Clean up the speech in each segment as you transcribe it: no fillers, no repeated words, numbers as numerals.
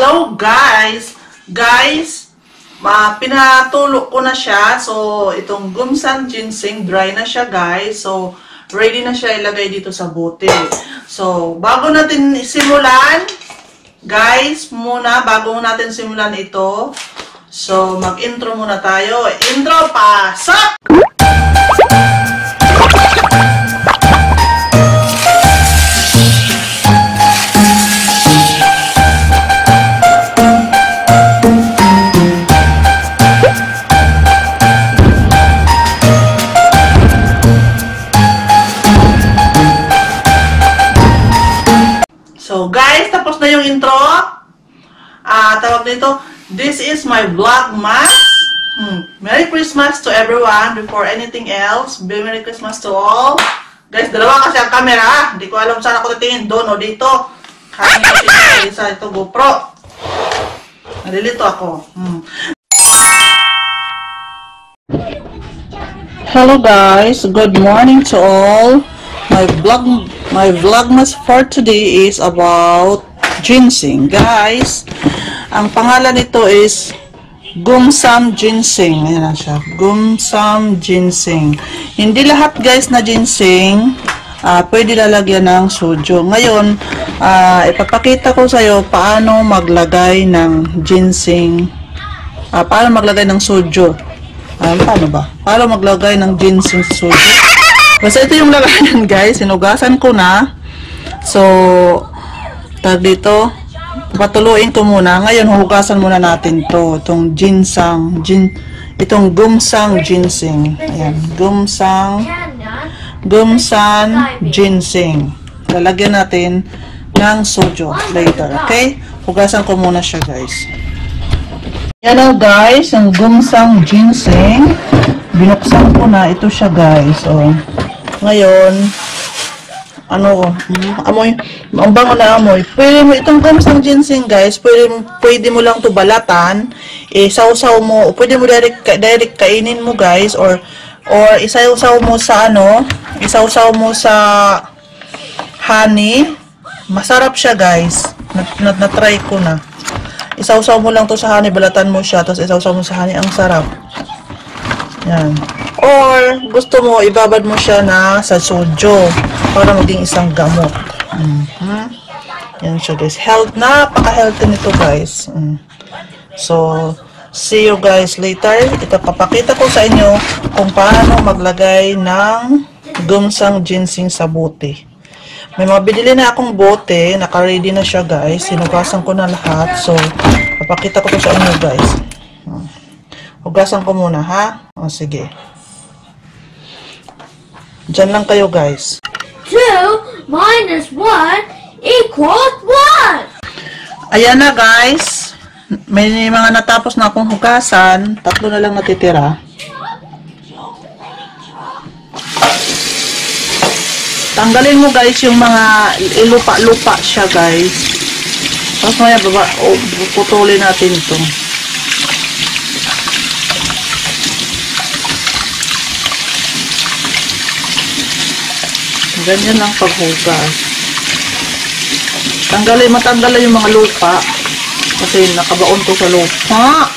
Hello guys! Pinatulo ko na siya. So, itong Gumsam ginseng, dry na siya guys. So, ready na siya ilagay dito sa bote. So, bago natin simulan, guys, bago natin simulan ito, so, mag-intro muna tayo. Intro, pasok! So guys, tapos na yung intro. Tawag nito, this is my vlogmas. Merry Christmas to everyone. Before anything else, Merry Christmas to all. Guys, dalawa kasi ang camera. Hindi ko alam saan ako titingin, doon o dito. Hangin ko sa ito GoPro. Nalilito ako. Hello guys, good morning to all. My vlogmas for today is about ginseng. Guys, ang pangalan nito is Gumsam ginseng. Ayan na siya. Gumsam ginseng. Hindi lahat guys na ginseng pwede lalagyan ng soju. Ngayon, ipapakita ko sa iyo paano maglagay ng ginseng. Paano maglagay ng soju. Paano ba? Paano maglagay ng ginseng soju? Basta ito yung lagayan guys, sinugasan ko na. So, tag dito, patuluin ko muna. Ngayon, hugasan muna natin to. Itong itong Gumsam ginseng. Ayan, Gumsam ginseng. Lalagyan natin ng soju later, okay? Hugasan ko muna siya guys. Yan na guys, yung Gumsam ginseng. Binuksan ko na. Ito siya guys. Oh. Ngayon, amoy, ang bango na amoy. Pwede mo, itong Gumsam ginseng guys, pwede mo lang to balatan, sausaw mo, pwede mo direct kainin mo guys, or isausaw mo sa isausaw mo sa honey. Masarap siya guys. Na-try ko na. Isausaw mo lang to sa honey, balatan mo siya, tapos isausaw mo sa honey, ang sarap. Yan. Or, gusto mo, ibabad mo siya sa soju para maging isang gamot. Yan siya guys. Napaka-healthy nito guys. So, see you guys later. Ito, papakita ko sa inyo kung paano maglagay ng Gumsam ginseng sa bote. May mabibili na akong bote. Naka-ready na siya guys. Sinugasan ko na lahat. So, papakita ko sa inyo guys. Hugasan ko muna ha. O, sige. Diyan lang kayo guys. 2 minus 1 equals 1. Ayan na guys. May mga natapos na akong hugasan. 3 na lang natitira. Tanggalin mo guys yung mga ilupa-lupa siya guys. Tapos maya putulin natin ito. Ganyan lang paghugas. Matanggalin yung mga lupa. Kasi nakabaon ko sa lupa.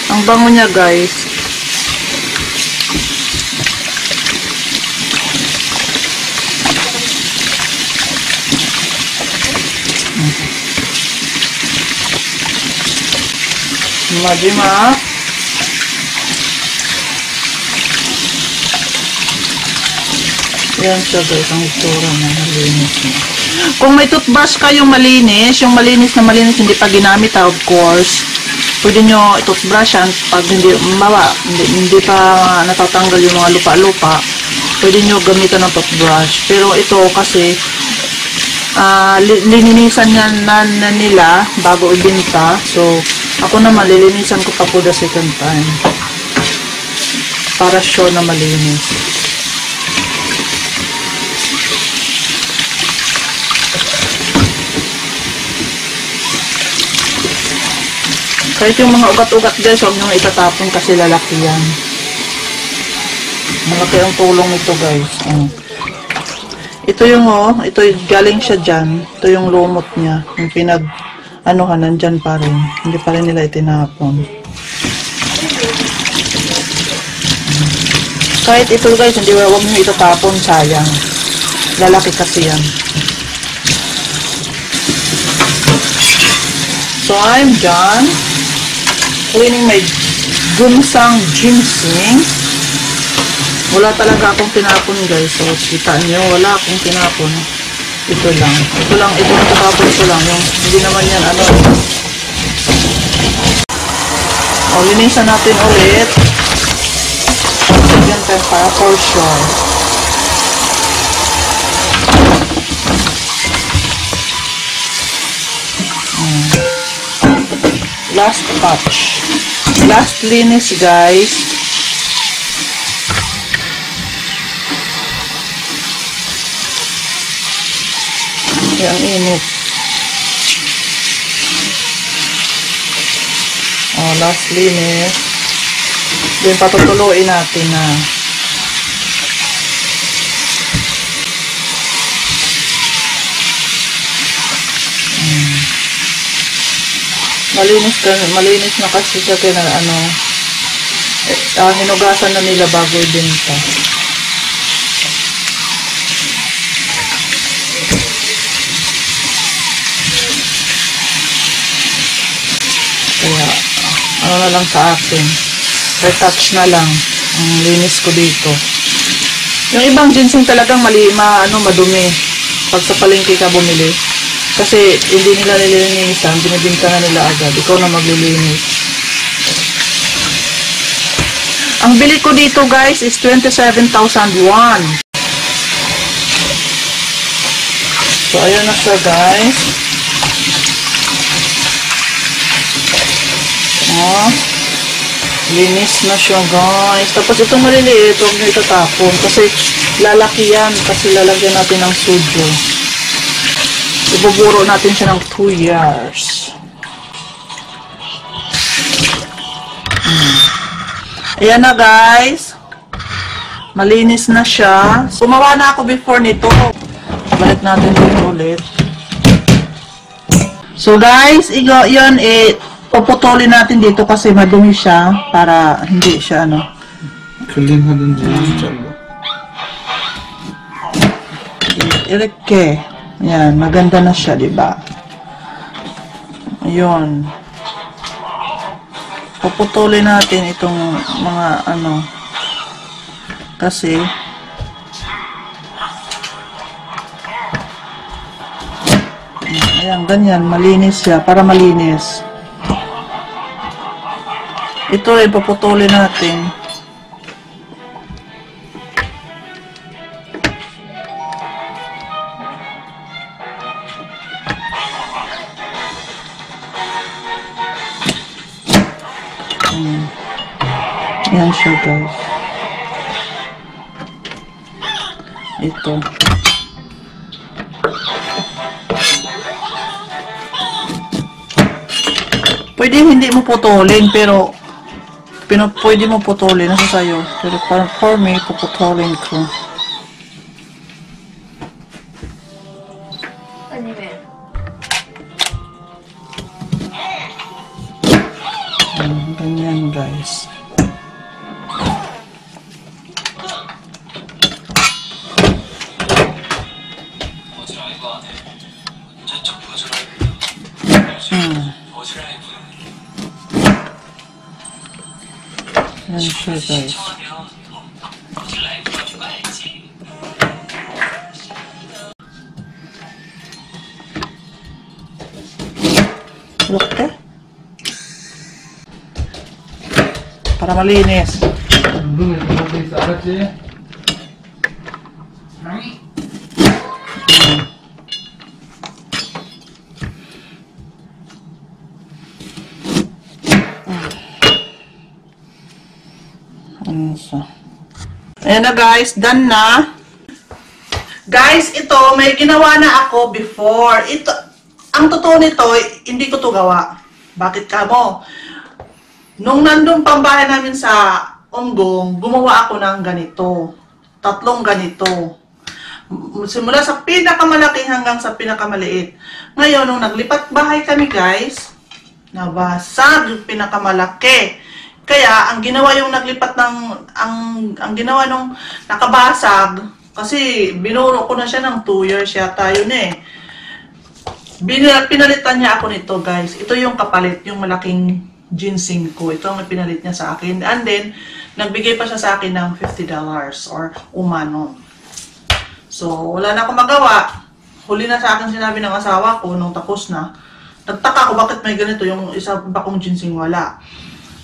Ang bango niya guys. Majima. Yan siya guys, ang itsura na malinis na. Kung may toothbrush kayong malinis, yung malinis, hindi pa ginamit of course, pwede nyo i-toothbrushan pag hindi pa natatanggal yung mga lupa-lupa, pwede nyo gamitan ng toothbrush. Pero ito kasi, lininisan na nila bago ibinta. So, ako naman, lilinisan ko pa po the second time. Para sure na malinis. Kahit yung mga ugat-ugat guys, huwag nyo itatapon kasi lalaki yan. Malaki ang tulong nito guys. Ito yung, ito galing siya dyan. Ito yung lumot niya. Yung nandyan pa rin. Hindi pa rin nila itinapon. Kahit ito guys, hindi huwag nyo itatapon, sayang. Lalaki kasi yan. So, I'm done cleaning my ginseng ginseng. Wala talaga akong tinapon guys. So, kita nyo, wala akong tinapon. Ito lang. Ito natapon ko lang. Yung, hindi naman yan, O, linisan natin ulit. Yan tayo para for sure. Last touch. Last linis guys. Ang init. Last linis. Then patutuloy natin na. Malinis na kasi siya kaya hinugasan na nila bago ibenta. Kaya, na lang sa akin. Retouch na lang ang linis ko dito. Yung ibang ginseng talagang madumi. Pag sa palengke ka bumili. Kasi hindi nila nililinisan, binibinta na nila agad. Ikaw na maglilinis. Ang bili ko dito guys is 27,000 won. So, ayun na siya guys. Linis na siya guys. Tapos itong maliliit, huwag nyo itatapon. Kasi lalaki yan. Kasi lalagyan natin ng sujo. Ibuburo natin siya ng 2 years. Ayan na guys. Malinis na siya. Gumawa na ako before nito. Balik natin dito ulit. So guys, yun puputulin natin dito kasi madumi siya para hindi siya Kulingan din dyan. Ireke. Yan, maganda na siya, diba? Ayun. Puputulin natin itong mga kasi ayan, ganyan, malinis siya, para malinis. Ito rin, puputulin natin. Yan siya guys. Ito. Pwede hindi mo putulin pero pwede mo putulin. Nasa sayo. Pero for me, puputulin ko. Ganyan guys. Yan siya guys. Look para malinis. Ayan na guys, done na. Guys, ito, may ginawa na ako before. Ito, ang totoo nito, hindi ko to gawa. Bakit ka mo? Nung nandun pambahay namin sa Onggong, gumawa ako ng ganito. 3 ganito. Simula sa pinakamalaki hanggang sa pinakamaliit. Ngayon, nung naglipat bahay kami guys, nabasag yung pinakamalaki. Kaya, ang ginawa yung naglipat ng, ang ginawa nung nakabasag, kasi binuro ko na siya ng 2 years yata yun eh. Pinalitan niya ako nito guys. Ito yung kapalit, yung malaking ginseng ko. Ito ang pinalit niya sa akin. And then, nagbigay pa siya sa akin ng $50 or umano. So, wala na akong magawa. Huli na sa akin sinabi ng asawa ko nung tapos na. Nagtaka ako bakit may ganito, yung isa pa kong ginseng wala.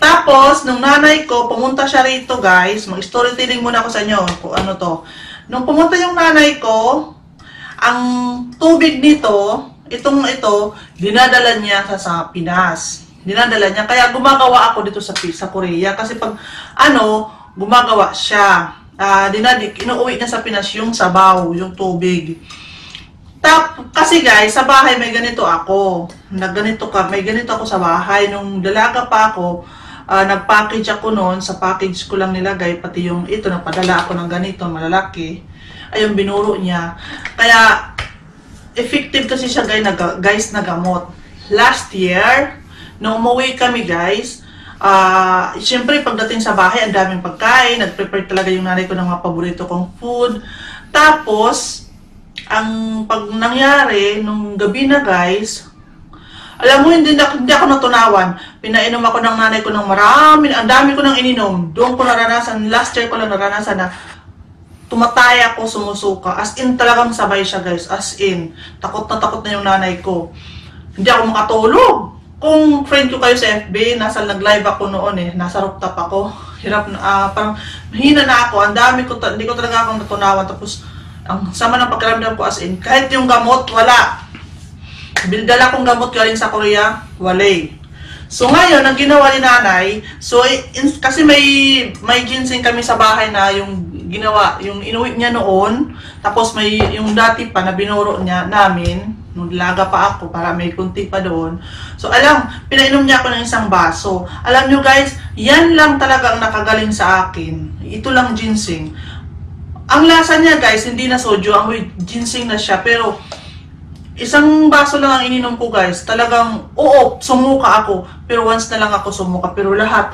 Tapos, nung nanay ko, pumunta siya rito guys. Mag-storytelling muna ako sa inyo kung ano to. Nung pumunta yung nanay ko, ang tubig nito, ito, dinadala niya sa Pinas. Dinadala niya. Kaya gumagawa ako dito sa Korea. Kasi pag, gumagawa siya. Inuuwi niya sa Pinas yung sabaw, yung tubig. Kasi guys, sa bahay may ganito ako. May ganito ako sa bahay. Nung dalaga pa ako, nag-package ako noon. Sa package ko lang nilagay. Pati yung ito, napadala ako ng ganito, malalaki. Ayun, binuro niya. Kaya, effective kasi siya guys na gamot. Last year, nung umuwi kami guys, siyempre pagdating sa bahay, ang daming pagkain, nag-prepare talaga yung nanay ko ng mga paborito kong food. Tapos, pag nangyari, nung gabi na guys, alam mo, hindi ako natunawan. Pinainom ako ng nanay ko ng marami, ang dami ko nang ininom. Doon ko naranasan, last year ko lang naranasan na tumatay ako, sumusuka. As in, talagang sabay siya guys. As in, takot na yung nanay ko. Hindi ako makatulog. Kung friend ko kayo sa FB, nag-live ako noon eh. Nasa rooftop ako. Hirap na, parang mahina na ako. Ang dami ko, hindi ko talaga akong natunawan. Tapos, ang sama ng pagkaramdam ko as in, kahit yung gamot, wala. Bildala kong gamot galing sa Korea, walay. So ngayon, ang ginawa ni nanay, kasi may ginseng kami sa bahay na yung ginawa, yung inuwi niya noon, tapos may yung dati pa na binuro niya namin, nung laga pa ako para may kunti pa doon. So pinainom niya ako ng isang baso. Alam nyo guys, yan lang talaga ang nakagaling sa akin. Ito lang ginseng. Ang lasa niya guys, hindi na soju, ang ginseng na siya, pero isang baso lang ang ininom ko guys. Talagang, oo, sumuka ako. Pero once na lang ako sumuka. Pero lahat,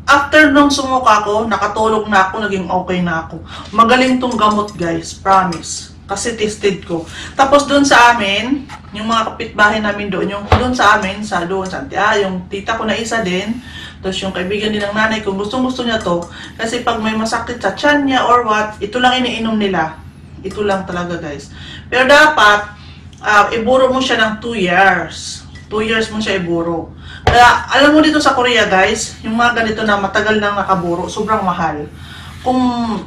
after nung sumuka ako, nakatulog na ako, naging okay na ako. Magaling tong gamot guys, promise. Kasi tested ko. Tapos doon sa amin, yung mga kapitbahay namin doon, yung doon sa amin, yung tita ko na isa din, tapos yung kaibigan din ng nanay ko, gustong-gusto niya to. Kasi pag may masakit sa tiyan niya or what, ito lang iniinom nila. Ito lang talaga guys. Pero dapat, iburo mo siya ng 2 years. 2 years mo siya iburo. Kaya, alam mo dito sa Korea, guys, yung mga ganito na matagal nang nakaburo, sobrang mahal. Kung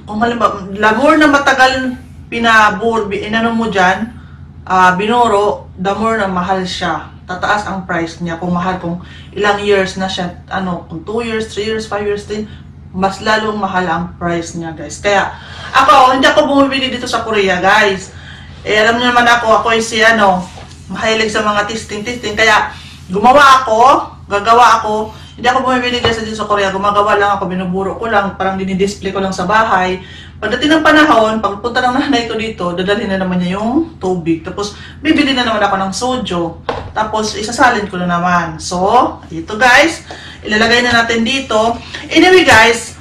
halimbawa, labor na matagal inano mo dyan, binuro, the more na mahal siya. Tataas ang price niya. Kung mahal, kung ilang years na siya, kung 2 years, 3 years, 5 years din, mas lalong mahal ang price niya, guys. Kaya, hindi ako bumibili dito sa Korea, guys. Alam niyo naman ako ay mahilig sa mga testing. Kaya, gagawa ako, hindi ako bumibili guys dito sa Korea. Gumagawa lang ako, binuburo ko lang, parang dinidisplay ko lang sa bahay. Pagdating ng panahon, pagpunta ng nanay ko dito, dadalhin na naman niya yung tubig. Tapos, bibili na naman ako ng soju. Tapos, isasalin ko na naman. So, ito guys, ilalagay na natin dito. Anyway guys,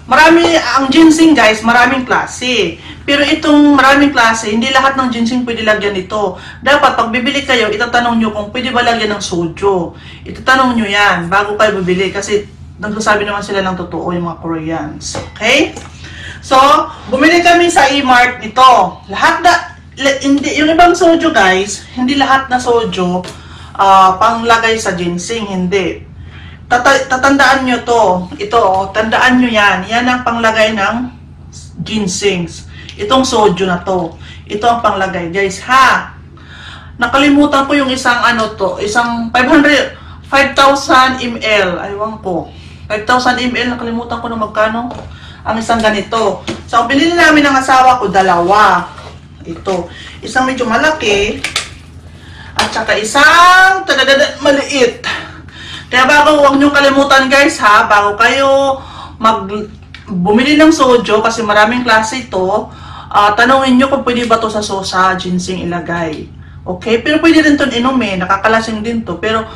ang ginseng guys, maraming klase. Pero itong maraming klase, hindi lahat ng ginseng pwede lagyan ito. Dapat, pag bibili kayo, itatanong nyo kung pwede ba lagyan ng soju. Itatanong nyo yan bago kayo bibili. Kasi, nagsasabi naman sila ng totoo yung mga Koreans. Okay? So, bumili kami sa E-Mart nito. Yung ibang soju guys, hindi lahat na soju panglagay sa ginseng. Hindi. Tatandaan nyo to. Ito, tandaan nyo yan. Yan ang panglagay ng ginsengs. Itong soju na to. Ito ang panglagay, guys, ha? Nakalimutan ko yung isang isang 5,000 ml. Aywan ko. 5,000 ml, nakalimutan ko na magkano. Ang isang ganito. So, bilhin namin ng asawa ko, 2. Ito. Isang medyo malaki. At saka isang maliit. Kaya huwag niyong kalimutan, guys, ha? Bago kayo bumili ng soju, kasi maraming klase ito, tanungin nyo kung pwede ba to sa ginseng ilagay. Okay? Pero pwede rin to inumin. Nakakalasing din to. Pero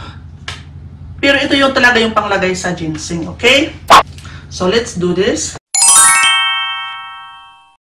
ito yung talaga yung panglagay sa ginseng. Okay? So, let's do this.